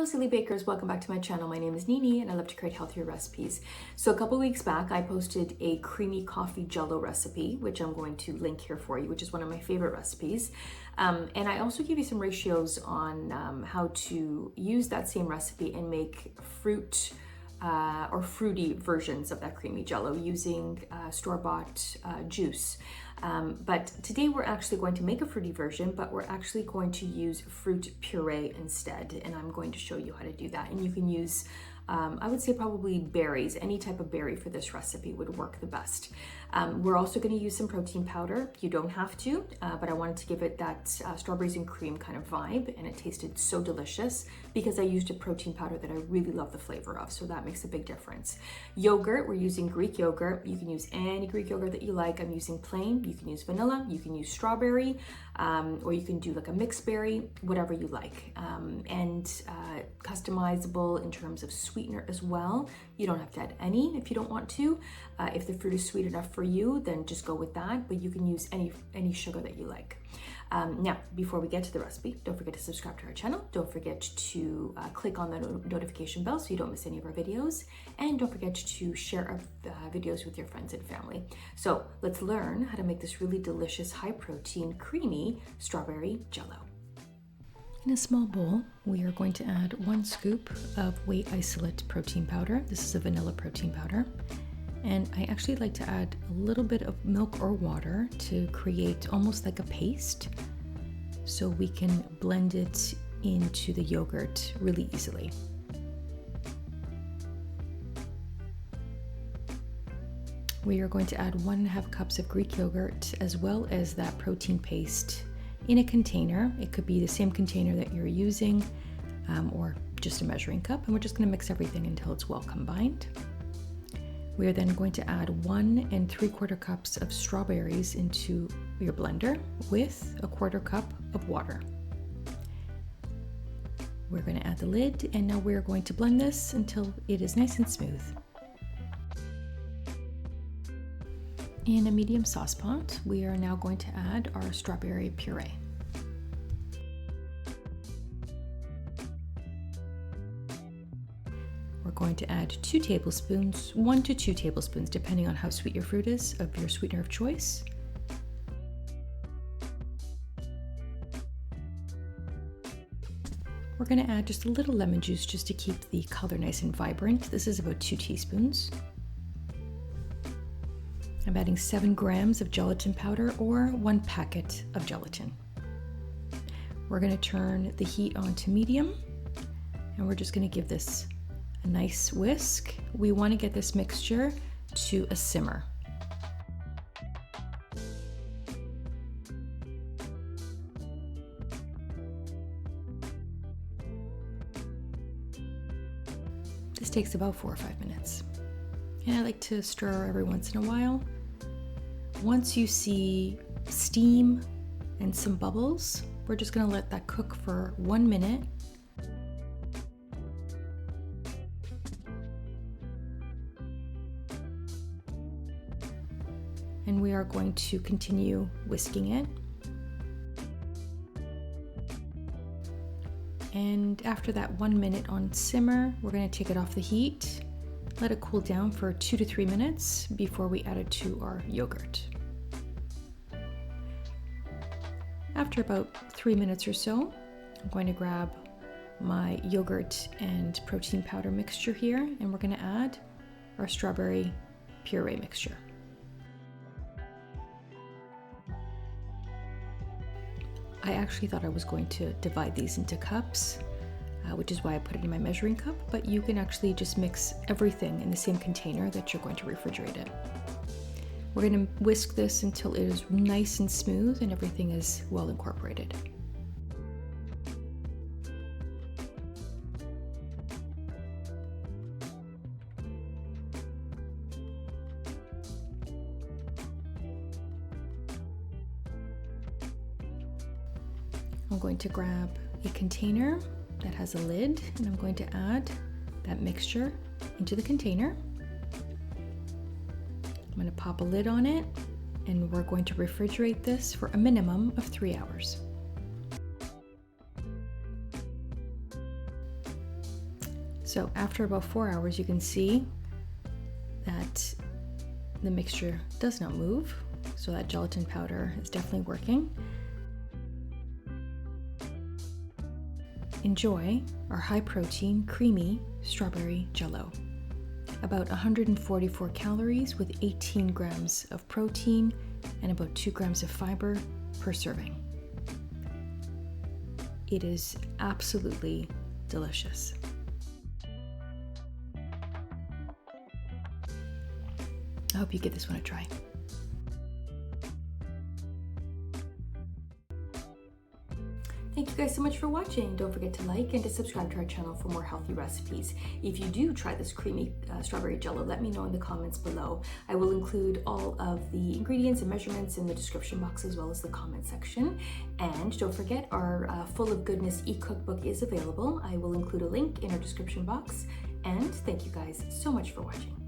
Hello silly bakers, welcome back to my channel. My name is Nini and I love to create healthier recipes. So a couple weeks back I posted a creamy coffee jello recipe, which I'm going to link here for you, which is one of my favorite recipes. And I also give you some ratios on how to use that same recipe and make fruit or fruity versions of that creamy jello using store-bought juice. But today we're actually going to make a fruity version, but we're actually going to use fruit puree instead. And I'm going to show you how to do that. And you can use, I would say probably berries. Any type of berry for this recipe would work the best. We're also going to use some protein powder. You don't have to, but I wanted to give it that strawberries and cream kind of vibe, and it tasted so delicious because I used a protein powder that I really love the flavor of, so that makes a big difference. Yogurt, we're using Greek yogurt. You can use any Greek yogurt that you like. I'm using plain. You can use vanilla, you can use strawberry, or you can do like a mixed berry, whatever you like. And customizable in terms of sweetener as well. You don't have to add any if you don't want to. If the fruit is sweet enough for you, then just go with that, but you can use any sugar that you like. Now, before we get to the recipe, don't forget to subscribe to our channel. Don't forget to click on the notification bell so you don't miss any of our videos. And don't forget to share our videos with your friends and family. So let's learn how to make this really delicious, high protein, creamy strawberry jello. In a small bowl, we are going to add 1 scoop of whey isolate protein powder. This is a vanilla protein powder. And I actually like to add a little bit of milk or water to create almost like a paste so we can blend it into the yogurt really easily. We are going to add 1.5 cups of Greek yogurt as well as that protein paste in a container. It could be the same container that you're using or just a measuring cup, and we're just going to mix everything until it's well combined. We are then going to add 1 3/4 cups of strawberries into your blender with 1/4 cup of water. We're going to add the lid, and now we're going to blend this until it is nice and smooth. In a medium saucepot, we are now going to add our strawberry puree. We're going to add 2 tablespoons, 1 to 2 tablespoons, depending on how sweet your fruit is, of your sweetener of choice. We're going to add just a little lemon juice just to keep the color nice and vibrant. This is about 2 teaspoons. I'm adding 7 grams of gelatin powder or 1 packet of gelatin. We're going to turn the heat on to medium, and we're just going to give this a nice whisk. We want to get this mixture to a simmer. This takes about 4 or 5 minutes. And I like to stir every once in a while. Once you see steam and some bubbles, we're just going to let that cook for 1 minute. And we are going to continue whisking it. And after that 1 minute on simmer, we're going to take it off the heat, let it cool down for 2 to 3 minutes before we add it to our yogurt. After about 3 minutes or so, I'm going to grab my yogurt and protein powder mixture here, and we're going to add our strawberry puree mixture. I actually thought I was going to divide these into cups, which is why I put it in my measuring cup, but you can actually just mix everything in the same container that you're going to refrigerate it. We're going to whisk this until it is nice and smooth and everything is well incorporated. I'm going to grab a container that has a lid, and I'm going to add that mixture into the container. I'm going to pop a lid on it, and we're going to refrigerate this for a minimum of 3 hours. So after about 4 hours, you can see that the mixture does not move. So that gelatin powder is definitely working. Enjoy our high protein, creamy strawberry Jello. About 144 calories with 18 grams of protein and about 2 grams of fiber per serving. It is absolutely delicious. I hope you give this one a try. Thank you guys so much for watching. Don't forget to like and to subscribe to our channel for more healthy recipes. If you do try this creamy strawberry Jello, let me know in the comments below. I will include all of the ingredients and measurements in the description box as well as the comment section. And don't forget, our Full of Goodness e-cookbook is available. I will include a link in our description box. And thank you guys so much for watching.